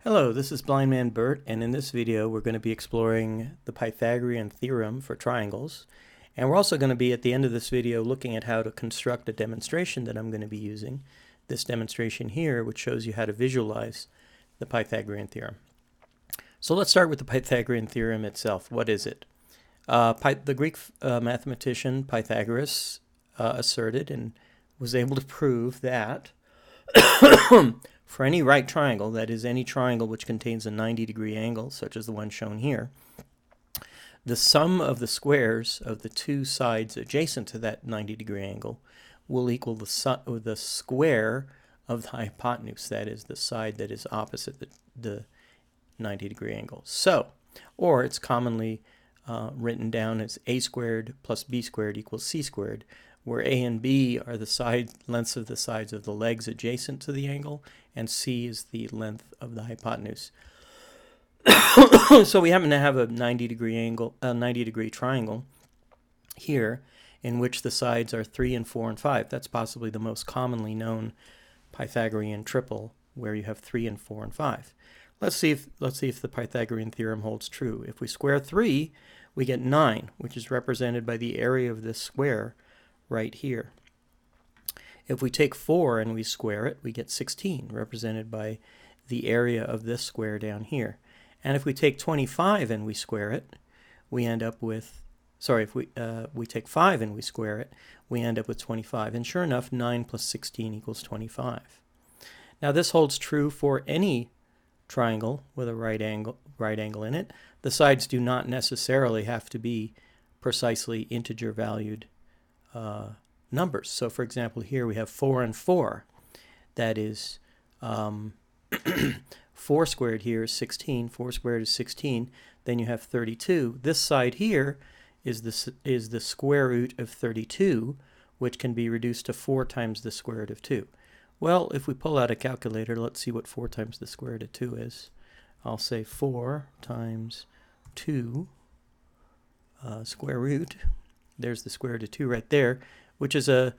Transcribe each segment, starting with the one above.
Hello, this is Blind Man Bert, and in this video we're going to be exploring the Pythagorean theorem for triangles. And we're also going to be, at the end of this video, looking at how to construct a demonstration that I'm going to be using. This demonstration here, which shows you how to visualize the Pythagorean theorem. So let's start with the Pythagorean theorem itself. What is it? The Greek mathematician Pythagoras asserted and was able to prove that for any right triangle, that is any triangle which contains a 90-degree angle, such as the one shown here, the sum of the squares of the two sides adjacent to that 90-degree angle will equal the square of the hypotenuse, that is the side that is opposite the 90-degree angle. So, or it's commonly written down as a squared plus b squared equals c squared, where a and b are the lengths of the sides of the legs adjacent to the angle, and c is the length of the hypotenuse. So we happen to have a 90-degree triangle here, in which the sides are 3 and 4 and 5. That's possibly the most commonly known Pythagorean triple, where you have 3 and 4 and 5. Let's see if the Pythagorean theorem holds true. If we square 3, we get 9, which is represented by the area of this square right here. If we take 4 and we square it, we get 16, represented by the area of this square down here. And if we take 25 and we square it, we end up with, if we take 5 and we square it, we end up with 25. And sure enough, 9 plus 16 equals 25. Now this holds true for any triangle with a right angle in it. The sides do not necessarily have to be precisely integer valued numbers. So for example, here we have 4 and 4. That is 4 squared here is 16. 4 squared is 16. Then you have 32. This side here is the square root of 32, which can be reduced to 4 times the square root of 2. Well, if we pull out a calculator, let's see what 4 times the square root of 2 is. I'll say 4 times 2 square root. There's the square root of 2 right there, which is a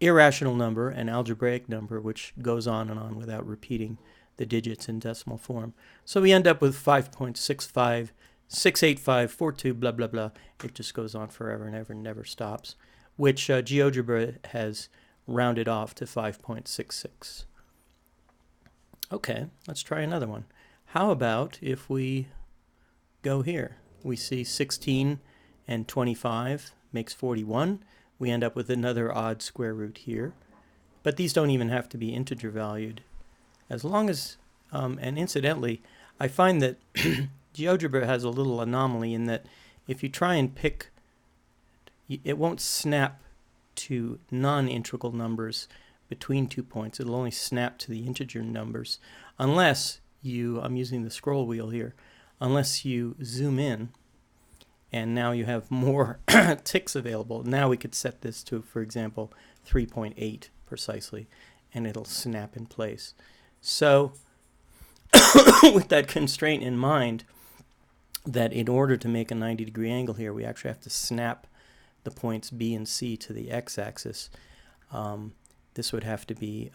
irrational number, an algebraic number, which goes on and on without repeating the digits in decimal form. So we end up with 5.6568542 blah blah blah. It just goes on forever and ever and never stops, which GeoGebra has rounded off to 5.66. Okay, let's try another one. How about if we go here? We see 16 and 25 makes 41. We end up with another odd square root here. But these don't even have to be integer valued. As long as, and incidentally, I find that GeoGebra has a little anomaly in that if you try and pick, it won't snap to non-integral numbers between 2 points. It'll only snap to the integer numbers unless I'm using the scroll wheel here, unless you zoom in, and now you have more ticks available. Now we could set this to, for example, 3.8 precisely, and it'll snap in place. So with that constraint in mind, that in order to make a 90-degree angle here, we actually have to snap the points B and C to the x-axis. This would have to be,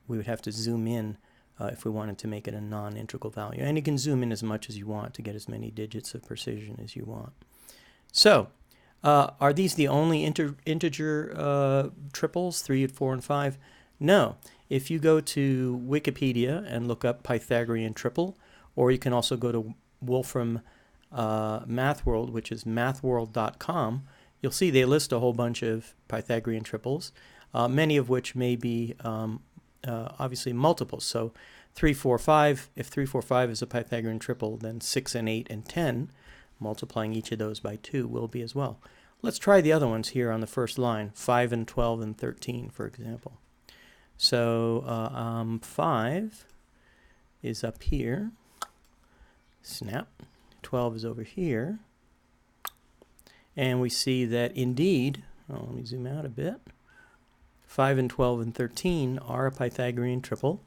we would have to zoom in if we wanted to make it a non-integral value. And you can zoom in as much as you want to get as many digits of precision as you want. So, are these the only integer triples, 3, 4, and 5? No. If you go to Wikipedia and look up Pythagorean triple, or you can also go to Wolfram MathWorld, which is mathworld.com, you'll see they list a whole bunch of Pythagorean triples, many of which may be obviously multiples. So 3, 4, 5, if 3, 4, 5 is a Pythagorean triple, then 6 and 8 and 10, multiplying each of those by 2, will be as well. Let's try the other ones here on the first line, 5 and 12 and 13, for example. So 5 is up here. Snap. 12 is over here. And we see that indeed, let me zoom out a bit, 5 and 12 and 13 are a Pythagorean triple.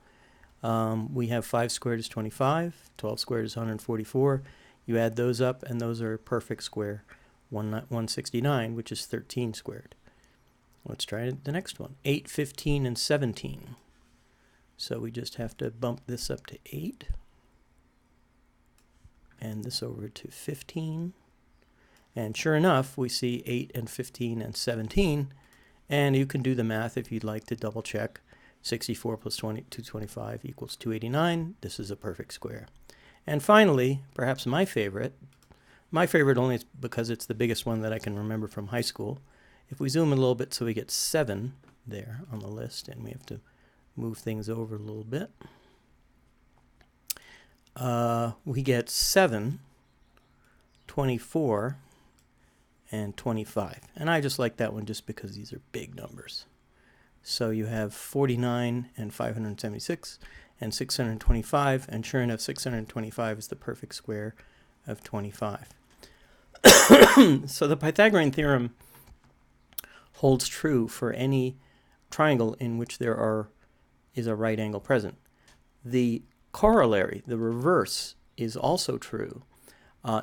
We have 5 squared is 25, 12 squared is 144. You add those up, and those are a perfect square, 169, which is 13 squared. Let's try the next one. 8, 15, and 17. So we just have to bump this up to 8 and this over to 15. And sure enough, we see 8 and 15 and 17. And you can do the math if you'd like to double check. 64 plus 225 equals 289. This is a perfect square. And finally, perhaps my favorite only because it's the biggest one that I can remember from high school. If we zoom in a little bit, so we get 7 there on the list, and we have to move things over a little bit. We get 7, 24, and 25. And I just like that one just because these are big numbers. So you have 49 and 576 and 625, and sure enough, 625 is the perfect square of 25. So the Pythagorean theorem holds true for any triangle in which there is a right angle present. The corollary, the reverse, is also true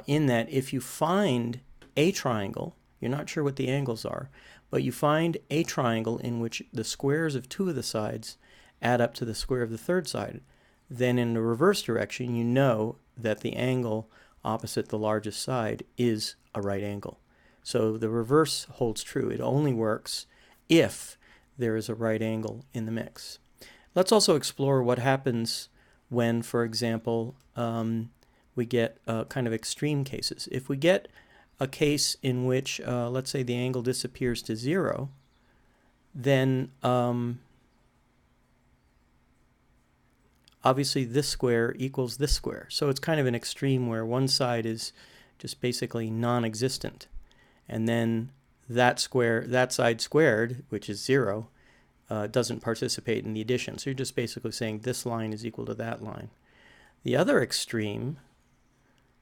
in that if you find a triangle, you're not sure what the angles are, but you find a triangle in which the squares of 2 of the sides add up to the square of the third side, then in the reverse direction you know that the angle opposite the largest side is a right angle. So the reverse holds true. It only works if there is a right angle in the mix. Let's also explore what happens when, for example, we get kind of extreme cases. If we get a case in which, let's say, the angle disappears to 0, then obviously this square equals this square. So it's kind of an extreme where one side is just basically non-existent. And then that side squared, which is 0, doesn't participate in the addition. So you're just basically saying this line is equal to that line. The other extreme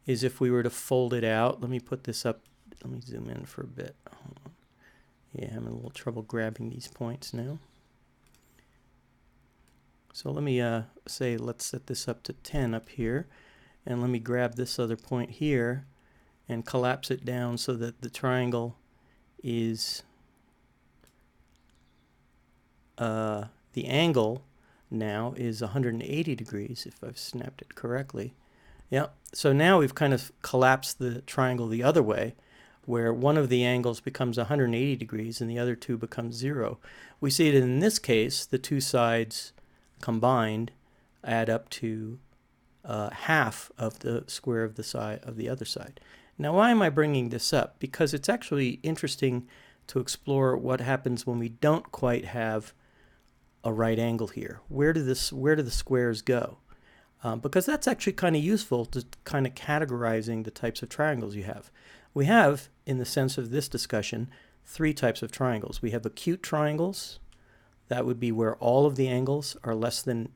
is if we were to fold it out. Let me put this up. Let me zoom in for a bit. Hold on. Yeah, I'm having a little trouble grabbing these points now. So let me say, let's set this up to 10 up here. And let me grab this other point here and collapse it down so that the triangle is, the angle now is 180 degrees, if I've snapped it correctly. Yeah, so now we've kind of collapsed the triangle the other way, where one of the angles becomes 180 degrees and the other two become 0. We see that in this case, the two sides combined add up to half of the square of the side of the other side. Now, why am I bringing this up? Because it's actually interesting to explore what happens when we don't quite have a right angle here. Where do the squares go? Because that's actually kind of useful to kind of categorizing the types of triangles you have. We have, in the sense of this discussion, 3 types of triangles. We have acute triangles. That would be where all of the angles are less than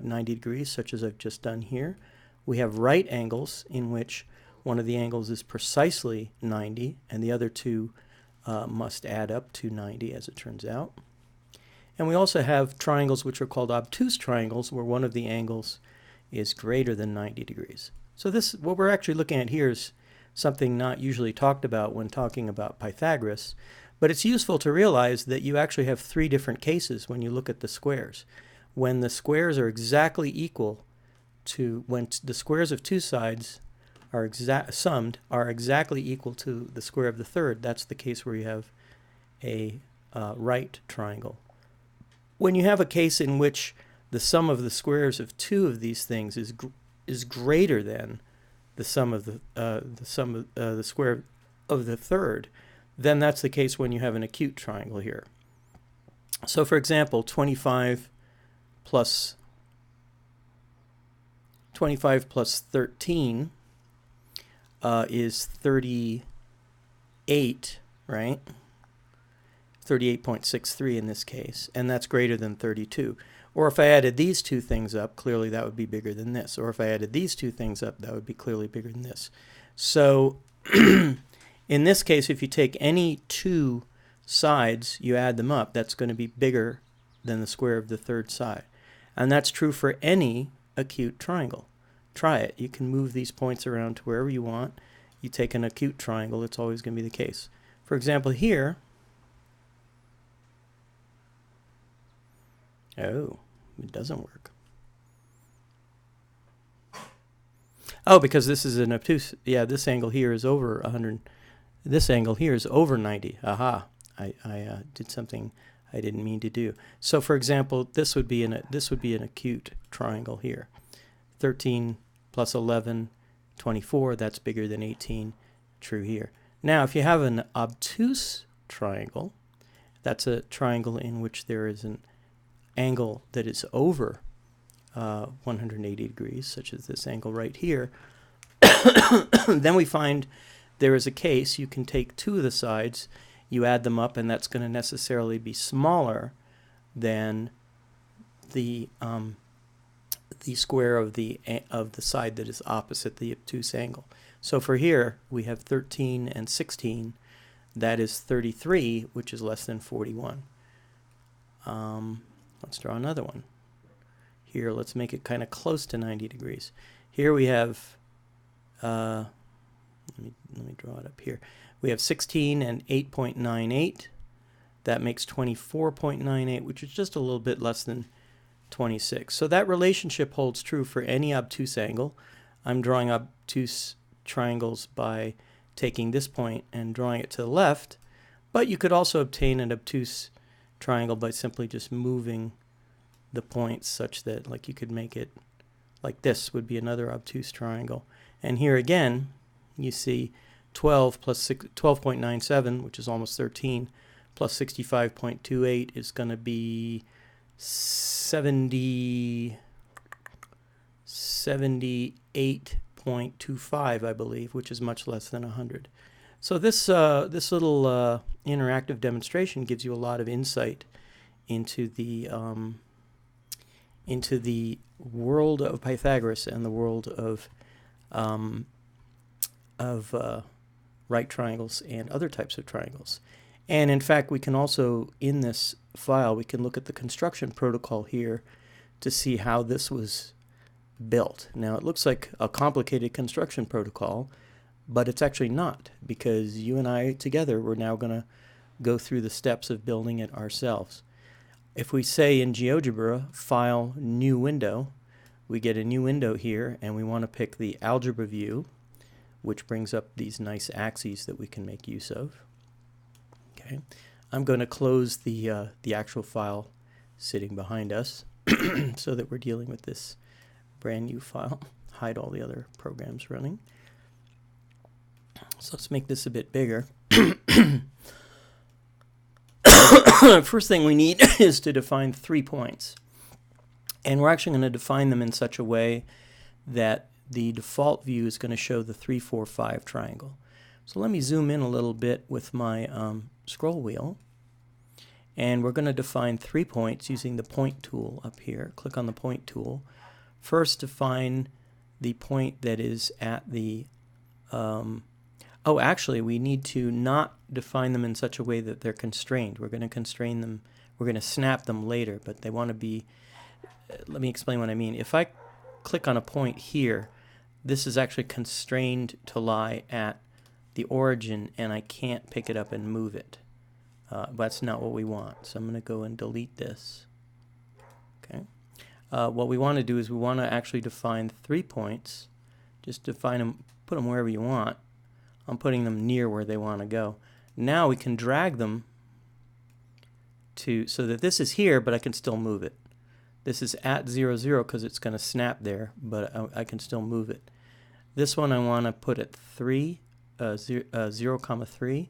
90 degrees, such as I've just done here. We have right angles, in which one of the angles is precisely 90, and the other two must add up to 90, as it turns out. And we also have triangles which are called obtuse triangles, where one of the angles is greater than 90 degrees. So this, what we're actually looking at here, is something not usually talked about when talking about Pythagoras, but it's useful to realize that you actually have 3 different cases when you look at the squares. When the squares are exactly equal to, when the squares of 2 sides are summed are exactly equal to the square of the third, that's the case where you have a right triangle. When you have a case in which the sum of the squares of 2 of these things is greater than the sum of the square of the third, then that's the case when you have an acute triangle here. So, for example, 25 plus 13 is 38, right? 38.63 in this case, and that's greater than 32. Or if I added these 2 things up, clearly that would be bigger than this. Or if I added these 2 things up, that would be clearly bigger than this. So in this case, if you take any 2 sides, you add them up, that's going to be bigger than the square of the third side. And that's true for any acute triangle. Try it. You can move these points around to wherever you want. You take an acute triangle, it's always going to be the case. For example, here, oh, it doesn't work. Oh, because this is an obtuse. Yeah, this angle here is over 100. This angle here is over 90. Aha! I did something I didn't mean to do. So, for example, this would be an acute triangle here. 13 plus 11, 24. That's bigger than 18. True here. Now, if you have an obtuse triangle, that's a triangle in which there is an angle that is over 180 degrees, such as this angle right here. Then we find there is a case you can take two of the sides, you add them up, and that's going to necessarily be smaller than the square of the side that is opposite the obtuse angle. So for here we have 13 and 16. That is 33, which is less than 41. Let's draw another one. Here, let's make it kind of close to 90 degrees. Here we have, let me draw it up here. We have 16 and 8.98. That makes 24.98, which is just a little bit less than 26. So that relationship holds true for any obtuse angle. I'm drawing obtuse triangles by taking this point and drawing it to the left, but you could also obtain an obtuse triangle by simply just moving the points such that, like, you could make it like this would be another obtuse triangle. And here again, you see 12 plus 12.97, which is almost 13, plus 65.28 is going to be 78.25, I believe, which is much less than 100. So this little interactive demonstration gives you a lot of insight into the world of Pythagoras and the world of right triangles and other types of triangles. And in fact, we can also, in this file, we can look at the construction protocol here to see how this was built. Now, it looks like a complicated construction protocol, but it's actually not, because you and I together, we're now going to go through the steps of building it ourselves. If we say in GeoGebra, File, New Window, we get a new window here, and we want to pick the algebra view, which brings up these nice axes that we can make use of. Okay, I'm going to close the actual file sitting behind us so that we're dealing with this brand new file. Hide all the other programs running. So let's make this a bit bigger. First thing we need is to define 3 points. And we're actually going to define them in such a way that the default view is going to show the 3, 4, 5 triangle. So let me zoom in a little bit with my scroll wheel. And we're going to define 3 points using the point tool up here. Click on the point tool. First, define the point that is at the oh, actually, we need to not define them in such a way that they're constrained. We're going to constrain them. We're going to snap them later, but they want to be, let me explain what I mean. If I click on a point here, this is actually constrained to lie at the origin, and I can't pick it up and move it. That's not what we want. So I'm going to go and delete this. Okay. What we want to do is we want to actually define 3 points. Just define them, put them wherever you want. I'm putting them near where they want to go. Now we can drag them to, so that this is here, but I can still move it. This is at 0, 0 because it's going to snap there, but I can still move it. This one I want to put at 3, 0, 3.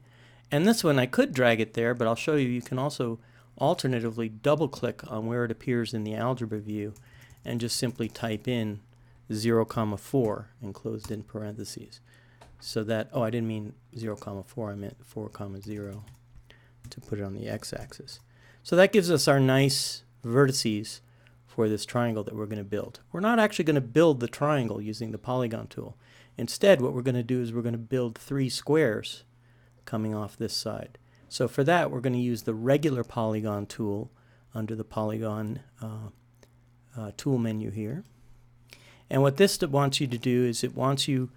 And this one I could drag it there, but I'll show you, you can also alternatively double click on where it appears in the algebra view and just simply type in 0, 4 enclosed in parentheses. So that, oh, I didn't mean 0, 4, I meant 4, 0 to put it on the x-axis. So that gives us our nice vertices for this triangle that we're going to build. We're not actually going to build the triangle using the polygon tool. Instead, what we're going to do is we're going to build 3 squares coming off this side. So for that, we're going to use the regular polygon tool under the polygon tool menu here. And what this wants you to do is it wants you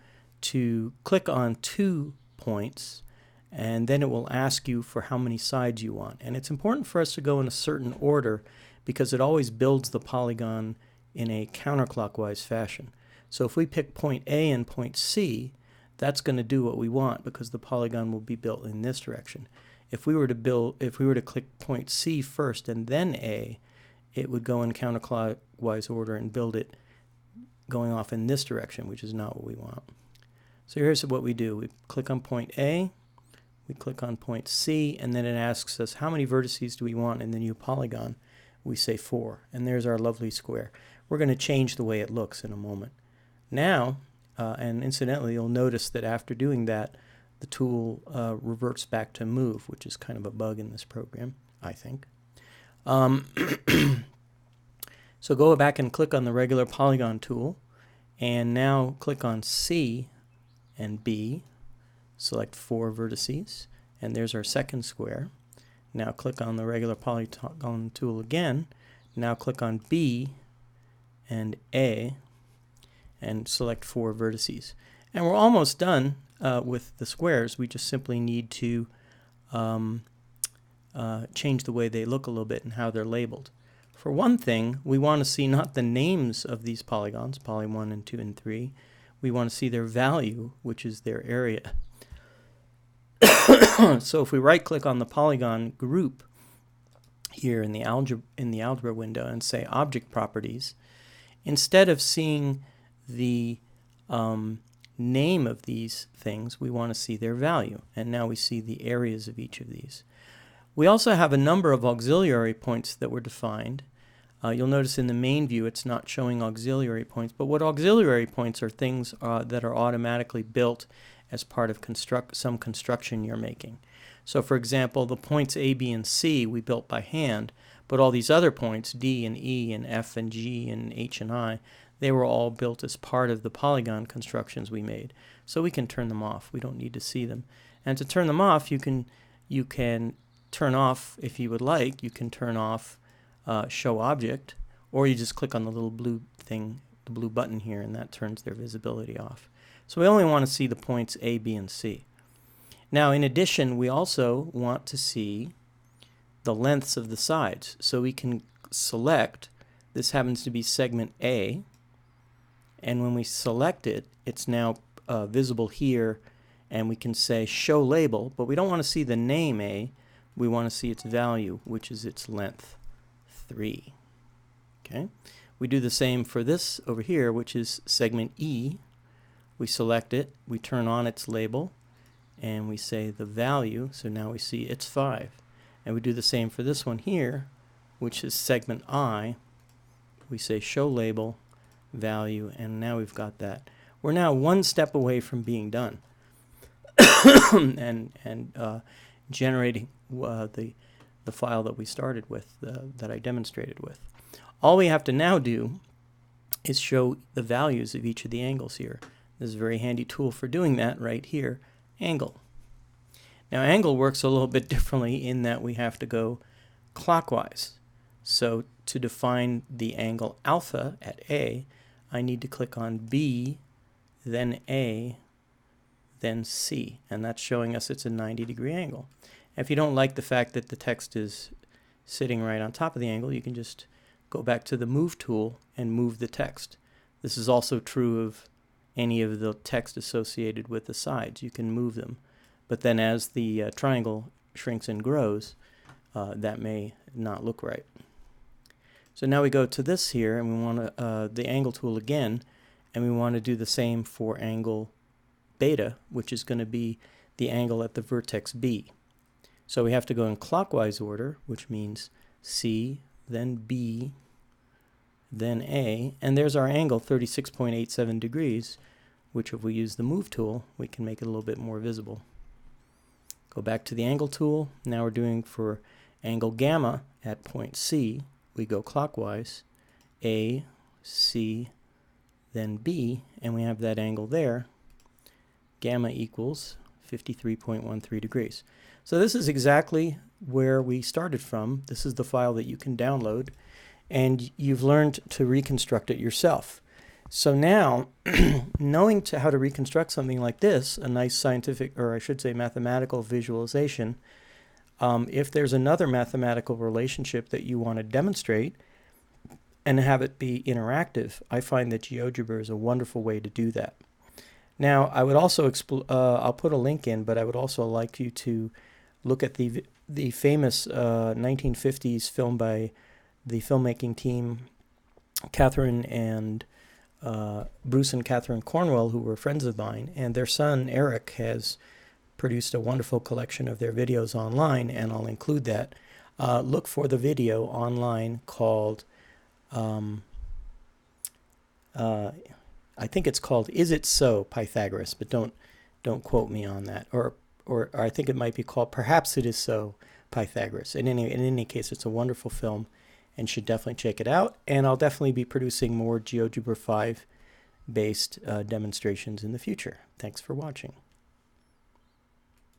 to click on 2 points, and then it will ask you for how many sides you want. And it's important for us to go in a certain order because it always builds the polygon in a counterclockwise fashion. So if we pick point A and point C, that's going to do what we want because the polygon will be built in this direction. If we were to click point C first and then A, it would go in counterclockwise order and build it going off in this direction, which is not what we want. So here's what we do. We click on point A, we click on point C, and then it asks us how many vertices do we want in the new polygon. We say 4, and there's our lovely square. We're going to change the way it looks in a moment. Now, and incidentally, you'll notice that after doing that, the tool reverts back to move, which is kind of a bug in this program, I think. So go back and click on the regular polygon tool, and now click on C and B, select 4 vertices, and there's our second square. Now click on the regular polygon tool again, now click on B and A, and select 4 vertices. And we're almost done with the squares. We just simply need to change the way they look a little bit and how they're labeled. For one thing, we want to see not the names of these polygons, poly 1 and 2 and 3. We want to see their value, which is their area. So if we right-click on the polygon group here in the algebra window and say Object Properties, instead of seeing the name of these things, we want to see their value. And now we see the areas of each of these. We also have a number of auxiliary points that were defined. You'll notice in the main view it's not showing auxiliary points, but what auxiliary points are things that are automatically built as part of some construction you're making. So for example, the points A, B, and C we built by hand, but all these other points, D and E and F and G and H and I, they were all built as part of the polygon constructions we made. So we can turn them off. We don't need to see them. And to turn them off, you can turn off, if you would like, you can turn off Show Object, or you just click on the little blue thing, the blue button here, and that turns their visibility off. So we only want to see the points A, B, and C. Now, in addition, we also want to see the lengths of the sides. So we can select, this happens to be segment A, and when we select it, it's now visible here, and we can say Show Label, but we don't want to see the name A. We want to see its value, which is its length, 3. Okay. We do the same for this over here, which is segment E. We select it, we turn on its label, and we say the value, so now we see it's 5. And we do the same for this one here, which is segment I. We say Show Label, value, and now we've got that. We're now one step away from being done and generating the file that we started with, that I demonstrated with. All we have to now do is show the values of each of the angles here. This is a very handy tool for doing that right here, angle. Now angle works a little bit differently in that we have to go clockwise. So to define the angle alpha at A, I need to click on B, then A, then C, and that's showing us it's a 90-degree angle. If you don't like the fact that the text is sitting right on top of the angle, you can just go back to the Move tool and move the text. This is also true of any of the text associated with the sides. You can move them. But then as the triangle shrinks and grows, that may not look right. So now we go to this here, and we want the angle tool again, and we want to do the same for angle beta, which is going to be the angle at the vertex B. So we have to go in clockwise order, which means C, then B, then A, and there's our angle, 36.87 degrees, which if we use the Move tool, we can make it a little bit more visible. Go back to the angle tool. Now we're doing for angle gamma at point C. We go clockwise, A, C, then B, and we have that angle there. Gamma equals 53.13 degrees. So this is exactly where we started from. This is the file that you can download, and you've learned to reconstruct it yourself. So now, knowing how to reconstruct something like this, a nice scientific, or I should say mathematical visualization, If there's another mathematical relationship that you want to demonstrate and have it be interactive, I find that GeoGebra is a wonderful way to do that. Now, I would also I'll put a link in, but I would also like you to look at the famous 1950s film by the filmmaking team, Bruce and Catherine Cornwell, who were friends of mine, and their son Eric has produced a wonderful collection of their videos online, and I'll include that. Look for the video online called, I think it's called "Is It So, Pythagoras?" But don't quote me on that. Or I think it might be called "Perhaps It Is So, Pythagoras." In any case, it's a wonderful film, and should definitely check it out. And I'll definitely be producing more GeoGebra 5 based demonstrations in the future. Thanks for watching.